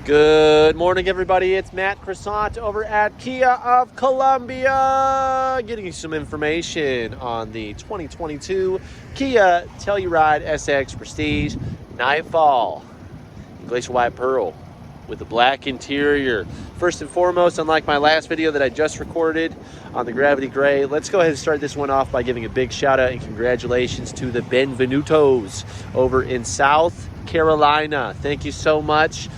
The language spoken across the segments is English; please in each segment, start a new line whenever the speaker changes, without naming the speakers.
Good morning, everybody. It's Matt Croissant over at Kia of Columbia, getting you some information on the 2022 Kia Telluride SX Prestige Nightfall Glacial White Pearl with the black interior. First and foremost, unlike my last video that I just recorded on the Gravity Gray, let's go ahead and start this one off by giving a big shout out and congratulations to the Benvenutos over in South Carolina. Thank you so much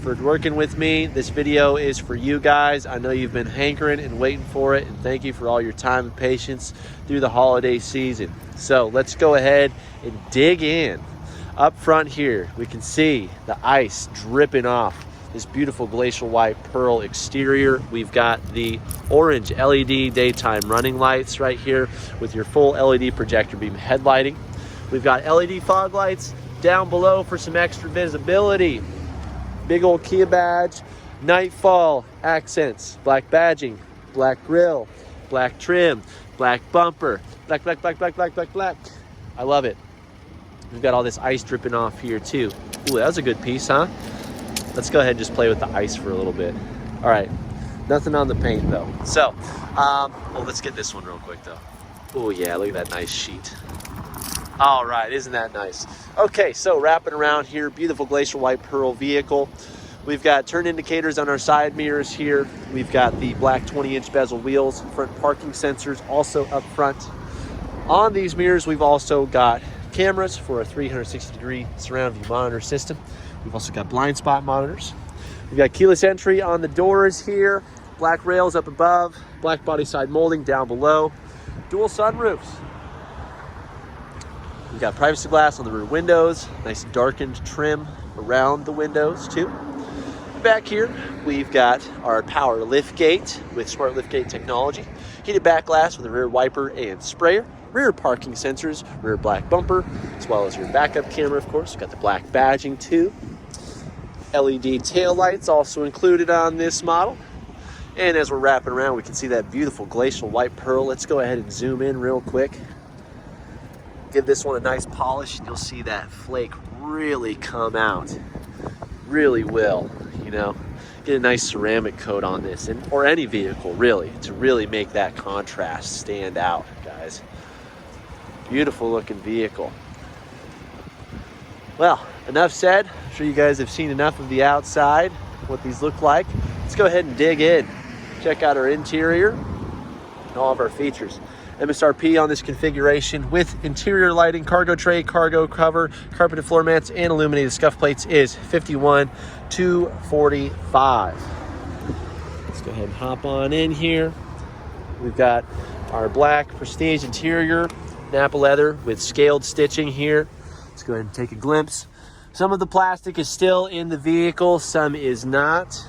for working with me. This video is for you guys. I know you've been hankering and waiting for it, and thank you for all your time and patience through the holiday season. So let's go ahead and dig in. Up front here, we can see the ice dripping off this beautiful glacial white pearl exterior. We've got the orange LED daytime running lights right here with your full LED projector beam headlighting. We've got LED fog lights down below for some extra visibility. Big old Kia badge, Nightfall accents, black badging, black grille, black trim, black bumper, black. I love it. We've got all this ice dripping off here too. Ooh, that was a good piece, huh? Let's go ahead and just play with the ice for a little bit. All right, nothing on the paint though. So, well, let's get this one real quick though. Oh yeah, look at that nice sheet. All right, isn't that nice? Okay, so wrapping around here, beautiful glacial white pearl vehicle. We've got turn indicators on our side mirrors here. We've got the black 20-inch bezel wheels, front parking sensors also up front. On these mirrors, we've also got cameras for a 360-degree surround view monitor system. We've also got blind spot monitors. We've got keyless entry on the doors here, black rails up above, black body side molding down below, dual sunroofs. We've got privacy glass on the rear windows, nice darkened trim around the windows too. Back here, we've got our power liftgate with smart liftgate technology, heated back glass with a rear wiper and sprayer, rear parking sensors, rear black bumper, as well as your backup camera, of course. We've got the black badging too. LED tail lights also included on this model. And as we're wrapping around, we can see that beautiful glacial white pearl. Let's go ahead and zoom in real quick. Give this one a nice polish, and you'll see that flake really come out. Really will, you know. Get a nice ceramic coat on this, or any vehicle, really, to really make that contrast stand out, guys. Beautiful looking vehicle. Well, enough said. I'm sure you guys have seen enough of the outside, what these look like. Let's go ahead and dig in. Check out our interior and all of our features. MSRP on this configuration with interior lighting, cargo tray, cargo cover, carpeted floor mats, and illuminated scuff plates is $51,245. Let's go ahead and hop on in here. We've got our black Prestige interior, Napa leather with scaled stitching here. Let's go ahead and take a glimpse. Some of the plastic is still in the vehicle, some is not.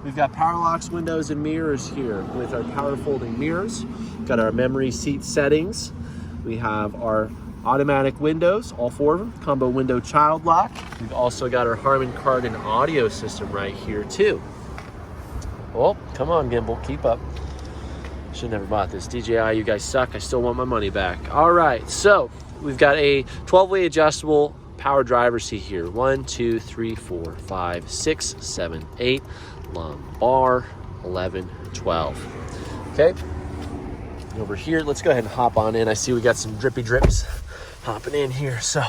We've got power locks, windows, and mirrors here with our power folding mirrors. We've got our memory seat settings. We have our automatic windows, all four of them, combo window child lock. We've also got our Harman Kardon audio system right here too. Oh, come on, Gimbal, keep up. Should have never bought this. DJI, you guys suck. I still want my money back. All right, so we've got a 12-way adjustable power driver seat here. 1, 2, 3, 4, 5, 6, 7, 8. Lumbar 11, 12. Okay, over here, let's go ahead and hop on in. I see we got some drippy drips hopping in here. So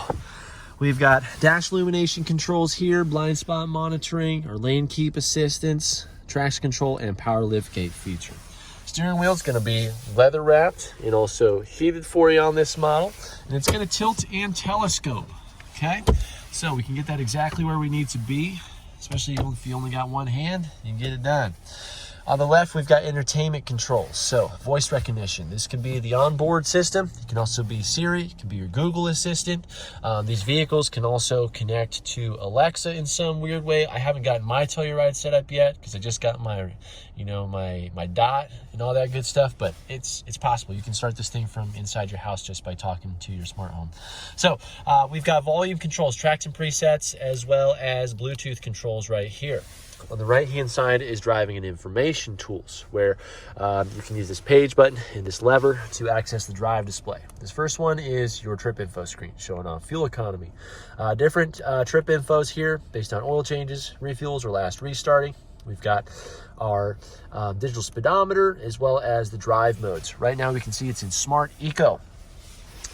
we've got dash illumination controls here, blind spot monitoring, our lane keep assistance, traction control, and power liftgate feature. Steering wheel is going to be leather wrapped and also heated for you on this model, and it's going to tilt and telescope. Okay, so we can get that exactly where we need to be. Especially if you only got one hand, you can get it done. On the left, we've got entertainment controls. So voice recognition. This can be the onboard system. It can also be Siri. It can be your Google Assistant. These vehicles can also connect to Alexa in some weird way. I haven't gotten my Telluride set up yet because I just got my, my dot and all that good stuff. But it's possible. You can start this thing from inside your house just by talking to your smart home. So we've got volume controls, tracks and presets, as well as Bluetooth controls right here. On the right-hand side is driving and information. information tools, where you can use this page button and this lever to access the drive display. This first one is your trip info screen showing off fuel economy. Different trip infos here based on oil changes, refuels, or last restarting. We've got our digital speedometer as well as the drive modes. Right now we can see it's in Smart Eco.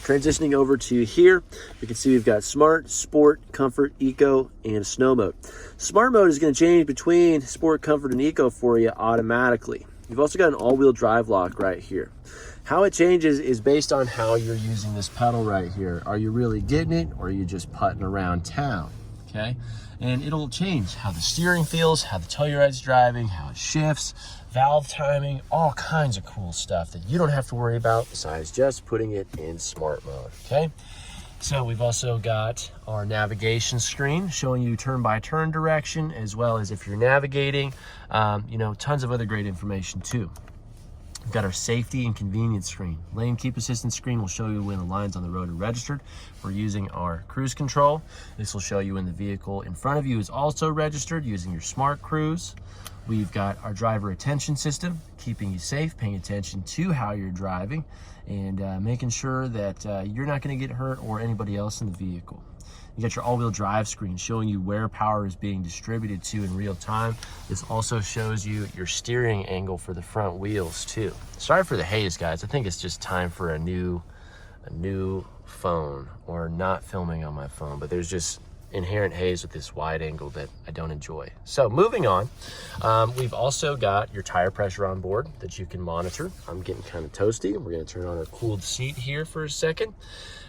Transitioning over to here, we can see we've got Smart, Sport, Comfort, Eco, and Snow mode. Smart mode is going to change between Sport, Comfort, and Eco for you automatically. You've also got an all-wheel drive lock right here. How it changes is based on how you're using this pedal right here. Are you really getting it, or are you just putting around town? Okay, and it'll change how the steering feels, how the Telluride's driving, how it shifts, valve timing, all kinds of cool stuff that you don't have to worry about besides just putting it in smart mode. Okay, so we've also got our navigation screen showing you turn-by-turn direction, as well as if you're navigating, tons of other great information too. We've got our safety and convenience screen. Lane keep assistance screen will show you when the lines on the road are registered. We're using our cruise control. This will show you when the vehicle in front of you is also registered using your smart cruise. We've got our driver attention system, keeping you safe, paying attention to how you're driving, and making sure that you're not going to get hurt or anybody else in the vehicle. You got your all-wheel drive screen showing you where power is being distributed to in real time. This also shows you your steering angle for the front wheels too. Sorry for the haze, guys. I think it's just time for a new phone, or not filming on my phone, but there's just inherent haze with this wide angle that I don't enjoy. So moving on, we've also got your tire pressure on board that you can monitor. I'm getting kind of toasty. We're going to turn on our cooled seat here for a second.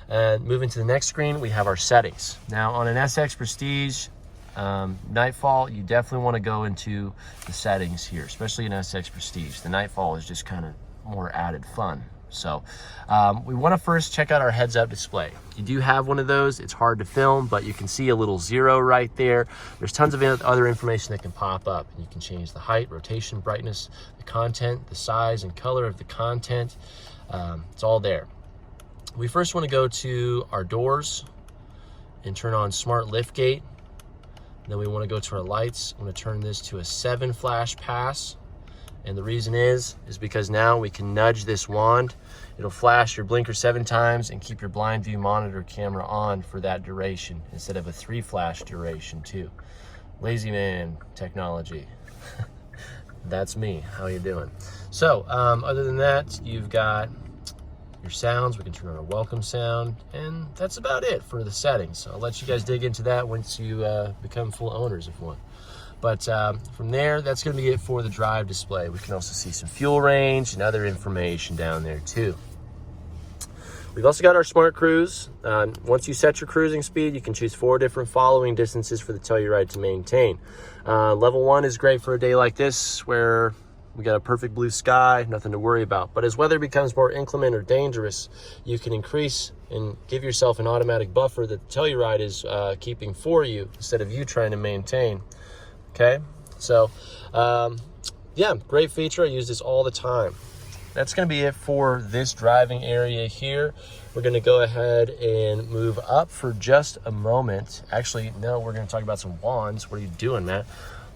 And moving to the next screen, we have our settings. Now on an SX Prestige Nightfall, you definitely want to go into the settings here, especially in SX Prestige. The Nightfall is just kind of more added fun. So we want to first check out our heads-up display. You do have one of those. It's hard to film, but you can see a little 0 right there. There's tons of other information that can pop up. You can change the height, rotation, brightness, the content, the size and color of the content. It's all there. We first want to go to our doors and turn on Smart Liftgate. Then we want to go to our lights. I'm going to turn this to a 7 flash pass. And the reason is because now we can nudge this wand. It'll flash your blinker 7 times and keep your blind view monitor camera on for that duration instead of a 3 flash duration too. Lazy man technology. That's me. How you doing? So other than that, you've got your sounds. We can turn on a welcome sound, and that's about it for the settings. I'll let you guys dig into that once you become full owners of one. But from there, that's going to be it for the drive display. We can also see some fuel range and other information down there too. We've also got our Smart Cruise. Once you set your cruising speed, you can choose 4 different following distances for the Telluride to maintain. Level 1 is great for a day like this where we got a perfect blue sky, nothing to worry about. But as weather becomes more inclement or dangerous, you can increase and give yourself an automatic buffer that the Telluride is keeping for you instead of you trying to maintain. Okay, so yeah, great feature. I use this all the time. That's going to be it for this driving area here. We're going to go ahead and move up for just a moment. Actually, no, we're going to talk about some wands. What are you doing, Matt?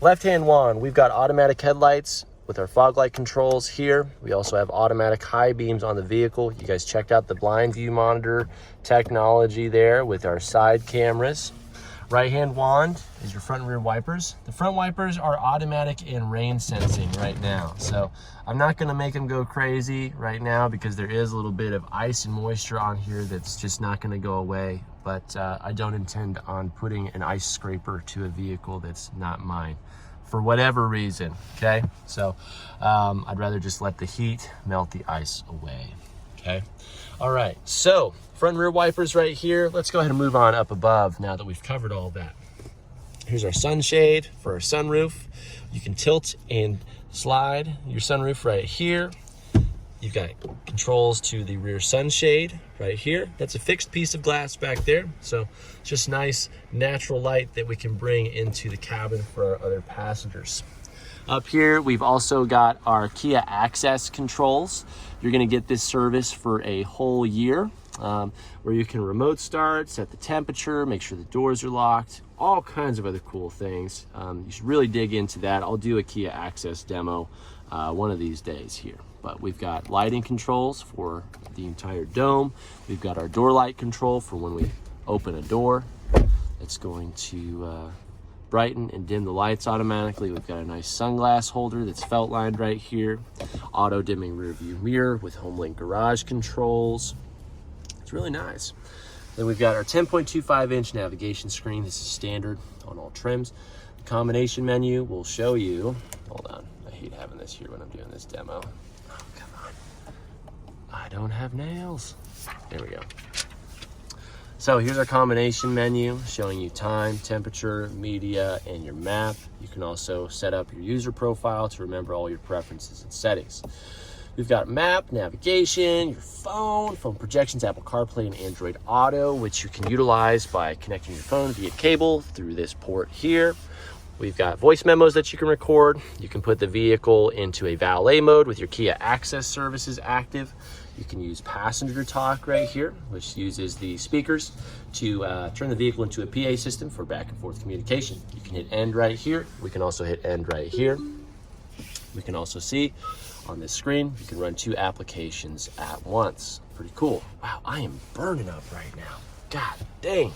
Left-hand wand, we've got automatic headlights with our fog light controls here. We also have automatic high beams on the vehicle. You guys checked out the blind view monitor technology there with our side cameras. Right-hand wand is your front and rear wipers. The front wipers are automatic and rain sensing right now. So I'm not gonna make them go crazy right now because there is a little bit of ice and moisture on here that's just not gonna go away. But I don't intend on putting an ice scraper to a vehicle that's not mine for whatever reason, okay? So I'd rather just let the heat melt the ice away, okay? All right, so front and rear wipers right here. Let's go ahead and move on up above now that we've covered all that. Here's our sunshade for our sunroof. You can tilt and slide your sunroof right here. You've got controls to the rear sunshade right here. That's a fixed piece of glass back there. So just nice natural light that we can bring into the cabin for our other passengers. Up here, we've also got our Kia Access controls. You're gonna get this service for a whole year, where you can remote start, set the temperature, make sure the doors are locked, all kinds of other cool things. You should really dig into that. I'll do a Kia Access demo one of these days here. But we've got lighting controls for the entire dome. We've got our door light control for when we open a door. It's going to brighten and dim the lights automatically. We've got a nice sunglass holder that's felt lined right here. Auto dimming rear view mirror with HomeLink garage controls. It's really nice. Then we've got our 10.25 inch navigation screen. This is standard on all trims. The combination menu will show you, hold on, I hate having this here when I'm doing this demo. Oh, come on. I don't have nails. There we go. So here's our combination menu showing you time, temperature, media, and your map. You can also set up your user profile to remember all your preferences and settings. We've got map, navigation, your phone projections, Apple CarPlay, and Android Auto, which you can utilize by connecting your phone via cable through this port here. We've got voice memos that you can record. You can put the vehicle into a valet mode with your Kia Access services active. You can use passenger talk right here, which uses the speakers to turn the vehicle into a PA system for back and forth communication. You can hit end right here. We can also hit end right here. We can also see on this screen, you can run 2 applications at once. Pretty cool. Wow, I am burning up right now. God dang.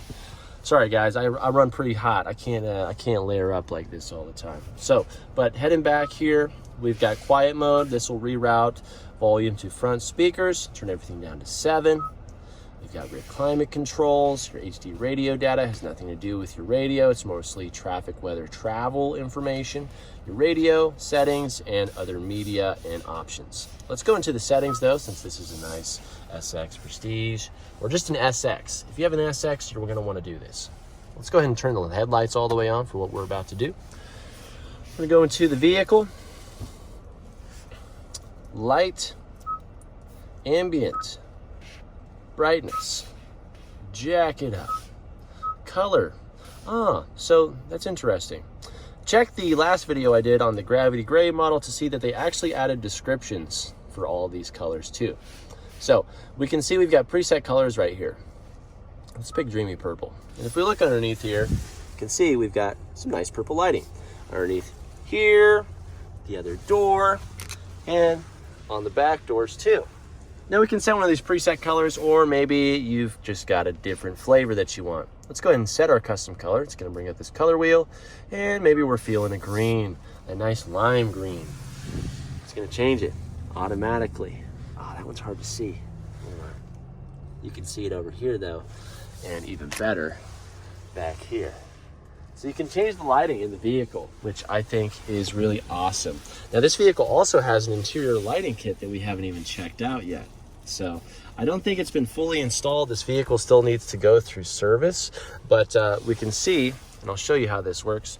Sorry guys, I run pretty hot. I can't layer up like this all the time. So, but heading back here, we've got quiet mode. This will reroute volume to front speakers, turn everything down to 7. We've got rear climate controls. Your HD radio data has nothing to do with your radio. It's mostly traffic, weather, travel information. Your radio, settings, and other media and options. Let's go into the settings though, since this is a nice SX Prestige, or just an SX. If you have an SX, you're gonna wanna do this. Let's go ahead and turn the headlights all the way on for what we're about to do. I'm gonna go into the vehicle. Light, ambient, brightness, jack it up, color. So that's interesting. Check the last video I did on the Gravity Gray model to see that they actually added descriptions for all these colors too. So we can see we've got preset colors right here. Let's pick Dreamy Purple. And if we look underneath here, you can see we've got some nice purple lighting underneath here, the other door, and on the back doors too. Now we can set one of these preset colors, or maybe you've just got a different flavor that you want. Let's go ahead and set our custom color. It's gonna bring up this color wheel, and maybe we're feeling a green, a nice lime green. It's gonna change it automatically. Oh, that one's hard to see. You can see it over here though, and even better back here. So you can change the lighting in the vehicle, which I think is really awesome. Now this vehicle also has an interior lighting kit that we haven't even checked out yet. So I don't think it's been fully installed. This vehicle still needs to go through service, but we can see, and I'll show you how this works.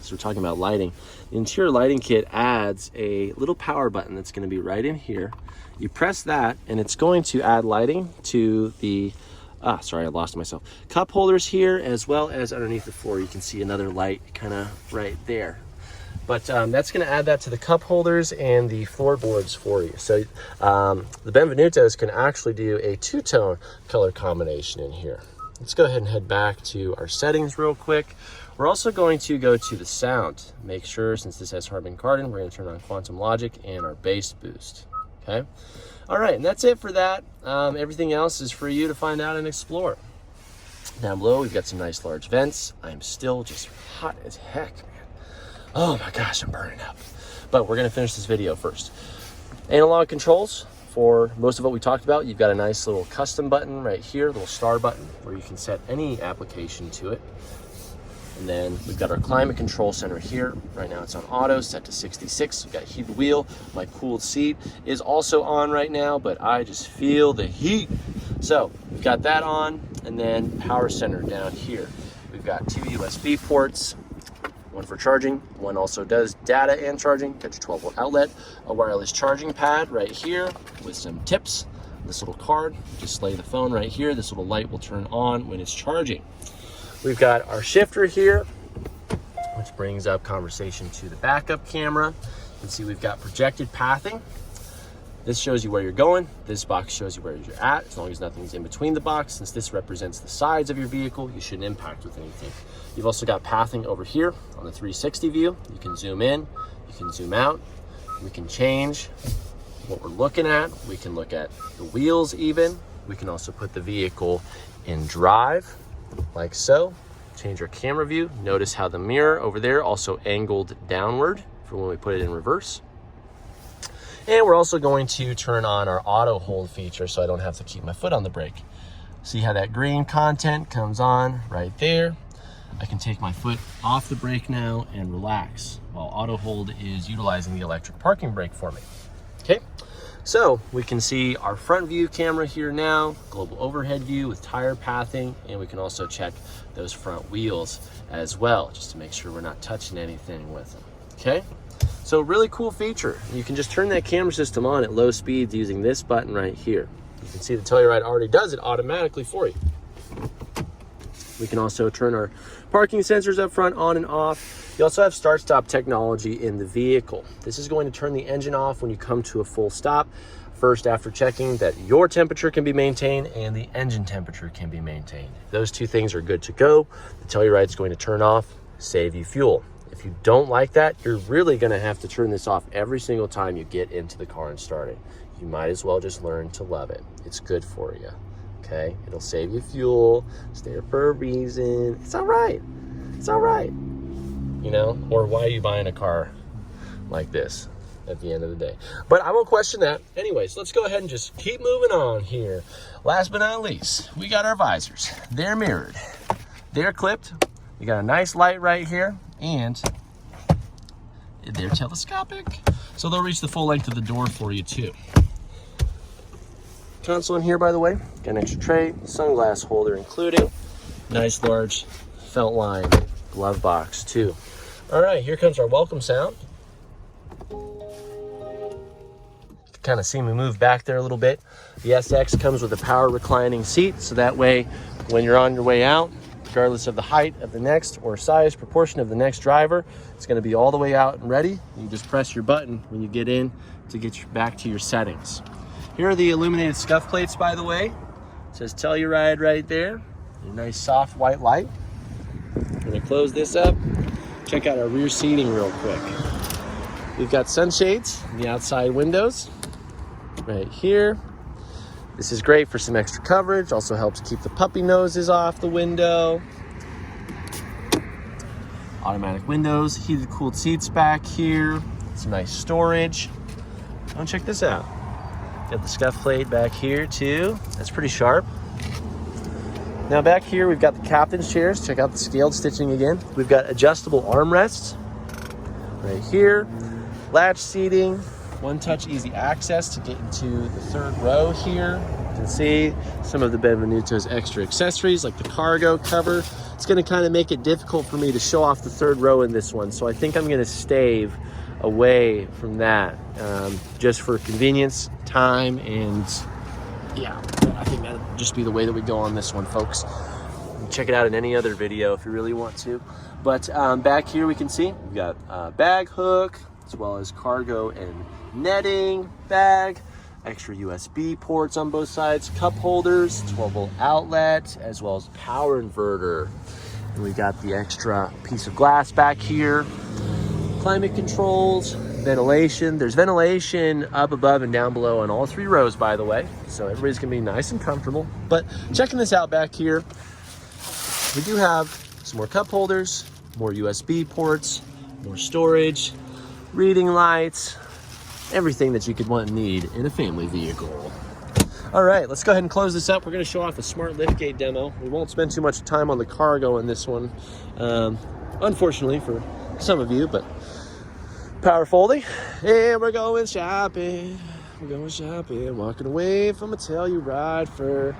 So we're talking about lighting. The interior lighting kit adds a little power button that's gonna be right in here. You press that and it's going to add lighting to the sorry, I lost myself. Cup holders here, as well as underneath the floor. You can see another light kind of right there. But that's going to add that to the cup holders and the floorboards for you. So the Benvenutos can actually do a 2-tone color combination in here. Let's go ahead and head back to our settings real quick. We're also going to go to the sound. Make sure, since this has Harman Kardon, we're going to turn on Quantum Logic and our bass boost. Okay. All right, and that's it for that. Everything else is for you to find out and explore. Down below, we've got some nice large vents. I'm still just hot as heck, man. Oh my gosh, I'm burning up. But we're gonna finish this video first. Analog controls for most of what we talked about. You've got a nice little custom button right here, little star button, where you can set any application to it. And then we've got our climate control center here. Right now it's on auto, set to 66. We've got heated wheel. My cooled seat is also on right now, but I just feel the heat. So we've got that on, and then power center down here. We've got 2 USB ports, one for charging, one also does data and charging. Got your 12-volt outlet, a wireless charging pad right here with some tips. This little card, just lay the phone right here. This little light will turn on when it's charging. We've got our shifter here, which brings up conversation to the backup camera. You can see we've got projected pathing. This shows you where you're going. This box shows you where you're at, as long as nothing's in between the box. Since this represents the sides of your vehicle, you shouldn't impact with anything. You've also got pathing over here on the 360 view. You can zoom in, you can zoom out. We can change what we're looking at. We can look at the wheels even. We can also put the vehicle in drive, like so. Change our camera view. Notice how the mirror over there also angled downward for when we put it in reverse. And we're also going to turn on our auto hold feature so I don't have to keep my foot on the brake. See how that green content comes on right there. I can take my foot off the brake now and relax while auto hold is utilizing the electric parking brake for me. Okay, so we can see our front view camera here now, global overhead view with tire pathing, and we can also check those front wheels as well, just to make sure we're not touching anything with them. Okay, so really cool feature. You can just turn that camera system on at low speeds using this button right here. You can see the Telluride already does it automatically for you. We can also turn our parking sensors up front on and off. You also have start-stop technology in the vehicle. This is going to turn the engine off when you come to a full stop. First, after checking that your temperature can be maintained and the engine temperature can be maintained. Those two things are good to go. The Telluride is going to turn off, save you fuel. If you don't like that, you're really going to have to turn this off every single time you get into the car and start it. You might as well just learn to love it. It's good for you. Okay, it'll save you fuel. It's there for a reason. It's all right. It's all right. You know, or why are you buying a car like this at the end of the day? But I won't question that. Anyways, let's go ahead and just keep moving on here. Last but not least, we got our visors. They're mirrored. They're clipped. We got a nice light right here, and they're telescopic. So they'll reach the full length of the door for you too. Console in here, by the way, got an extra tray, sunglass holder included, nice large felt line glove box too. All right, here comes our welcome sound. You can kind of see me move back there a little bit. The SX comes with a power reclining seat, so that way when you're on your way out, regardless of the height of the next or size proportion of the next driver, it's going to be all the way out and ready. You just press your button when you get in to get you back to your settings. Here are the illuminated scuff plates, by the way. It says Telluride right there. A nice soft white light. I'm gonna close this up. Check out our rear seating real quick. We've got sunshades in the outside windows right here. This is great for some extra coverage. Also helps keep the puppy noses off the window. Automatic windows, heated cooled seats back here. Some nice storage. Oh, check this out. Got the scuff plate back here too. That's pretty sharp. Now back here, we've got the captain's chairs. Check out the scaled stitching again. We've got adjustable armrests right here. Latch seating, one-touch easy access to get into the third row here. You can see some of the Benvenuto's extra accessories like the cargo cover. It's gonna kind of make it difficult for me to show off the third row in this one. So I think I'm gonna stave away from that just for convenience, time, and yeah, I think that'll just be the way that we go on this one, folks. Check it out in any other video if you really want to. But back here we can see we've got a bag hook as well as cargo and netting bag, extra USB ports on both sides, cup holders, 12-volt outlet, as well as power inverter. And we've got the extra piece of glass back here. Climate controls, ventilation. There's ventilation up above and down below on all three rows, by the way. So everybody's gonna be nice and comfortable. But checking this out back here, we do have some more cup holders, more USB ports, more storage, reading lights, everything that you could want and need in a family vehicle. All right, let's go ahead and close this up. We're gonna show off a smart liftgate demo. We won't spend too much time on the cargo in this one, unfortunately for some of you, but power folding, and we're going shopping. We're going shopping, walking away from a Telluride for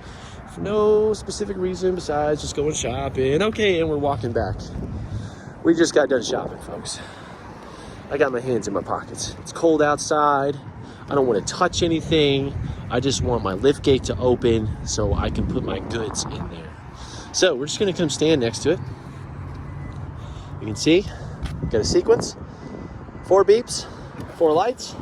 no specific reason besides just going shopping. Okay, and we're walking back. We just got done shopping, folks. I got my hands in my pockets. It's cold outside. I don't want to touch anything. I just want my liftgate to open so I can put my goods in there. So we're just gonna come stand next to it. You can see, got a sequence. 4 beeps, 4 lights,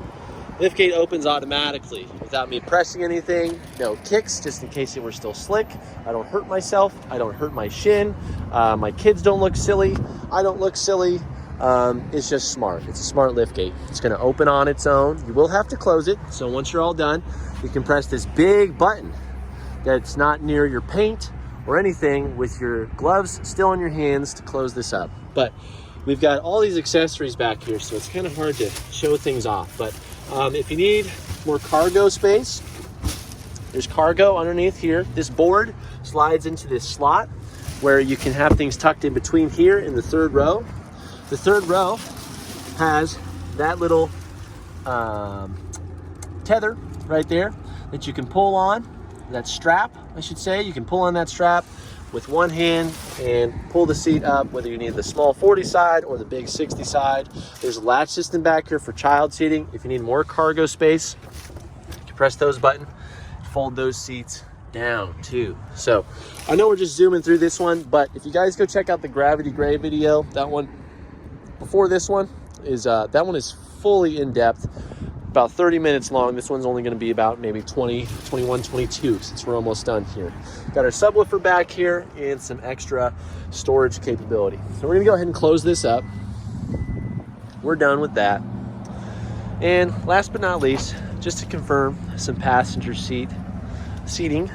Liftgate opens automatically without me pressing anything. No kicks, just in case it were still slick. I don't hurt myself. I don't hurt my shin. My kids don't look silly. I don't look silly. It's just smart. It's a smart liftgate. It's going to open on its own. You will have to close it. So once you're all done, you can press this big button that's not near your paint or anything with your gloves still in your hands to close this up. But we've got all these accessories back here, so it's kind of hard to show things off. But if you need more cargo space, there's cargo underneath here. This board slides into this slot where you can have things tucked in between here in the third row. The third row has that little tether right there that you can pull on, that strap, I should say. You can pull on that strap with one hand and pull the seat up, whether you need the small 40 side or the big 60 side. There's a latch system back here for child seating. If you need more cargo space, you can press those buttons, fold those seats down too. So I know we're just zooming through this one, but if you guys go check out the Gravity Gray video, that one before this one is that one is fully in depth, about 30 minutes long. This one's only going to be about maybe 20, 21, 22 since we're almost done here. Got our subwoofer back here and some extra storage capability. So we're going to go ahead and close this up. We're done with that. And last but not least, just to confirm some passenger seating.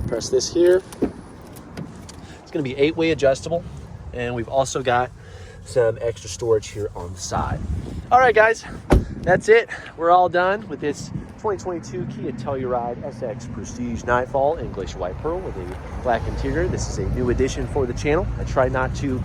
Press this here. It's going to be 8-way adjustable, and we've also got some extra storage here on the side. All right, guys, that's it. We're all done with this 2022 Kia Telluride SX Prestige Nightfall in Glacial White Pearl with a black interior. This is a new addition for the channel. I try not to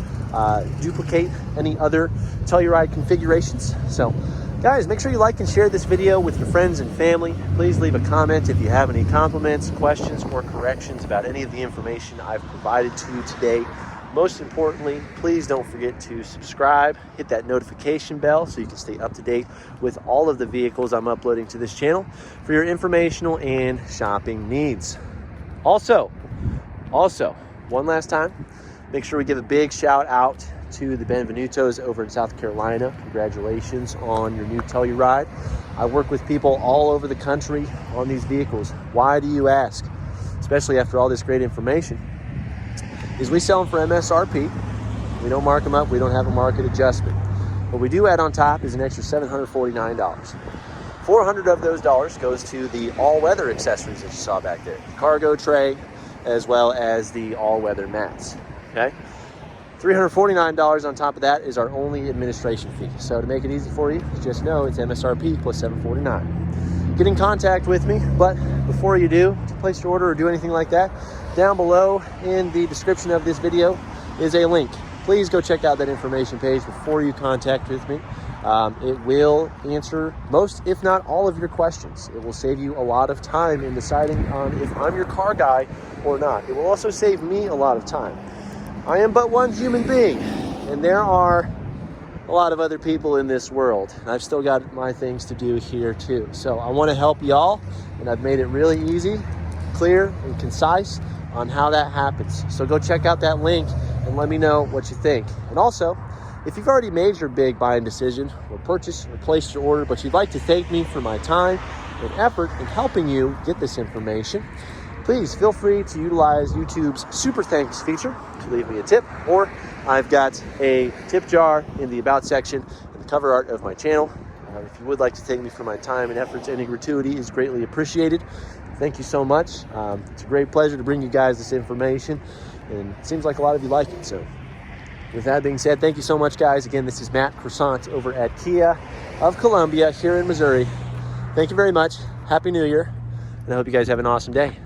duplicate any other Telluride configurations. So, guys, make sure you like and share this video with your friends and family. Please leave a comment if you have any compliments, questions, or corrections about any of the information I've provided to you today. Most importantly, please don't forget to subscribe, hit that notification bell so you can stay up to date with all of the vehicles I'm uploading to this channel for your informational and shopping needs. Also, one last time, make sure we give a big shout out to the Benvenutos over in South Carolina. Congratulations on your new Telluride. I work with people all over the country on these vehicles. Why do you ask? Especially after all this great information. Is we sell them for MSRP. We don't mark them up. We don't have a market adjustment. What we do add on top is an extra $749. $400 of those dollars goes to the all-weather accessories that you saw back there. The cargo tray, as well as the all-weather mats, okay? $349 on top of that is our only administration fee. So to make it easy for you, just know it's MSRP plus $749. Get in contact with me, but before you do, to place your order or do anything like that, down below in the description of this video is a link. Please go check out that information page before you contact with me. It will answer most, if not all, of your questions. It will save you a lot of time in deciding on if I'm your car guy or not. It will also save me a lot of time. I am but one human being, and there are a lot of other people in this world. And I've still got my things to do here too. So I want to help y'all, and I've made it really easy, clear, and concise on how that happens. So go check out that link and let me know what you think. And also, if you've already made your big buying decision or purchase or placed your order, but you'd like to thank me for my time and effort in helping you get this information, please feel free to utilize YouTube's Super Thanks feature to leave me a tip, or I've got a tip jar in the About section in the cover art of my channel. If you would like to thank me for my time and efforts, any gratuity is greatly appreciated. Thank you so much. It's a great pleasure to bring you guys this information, and it seems like a lot of you like it. So with that being said, thank you so much, guys. Again, this is Matt Croissant over at Kia of Columbia here in Missouri. Thank you very much. Happy New Year, and I hope you guys have an awesome day.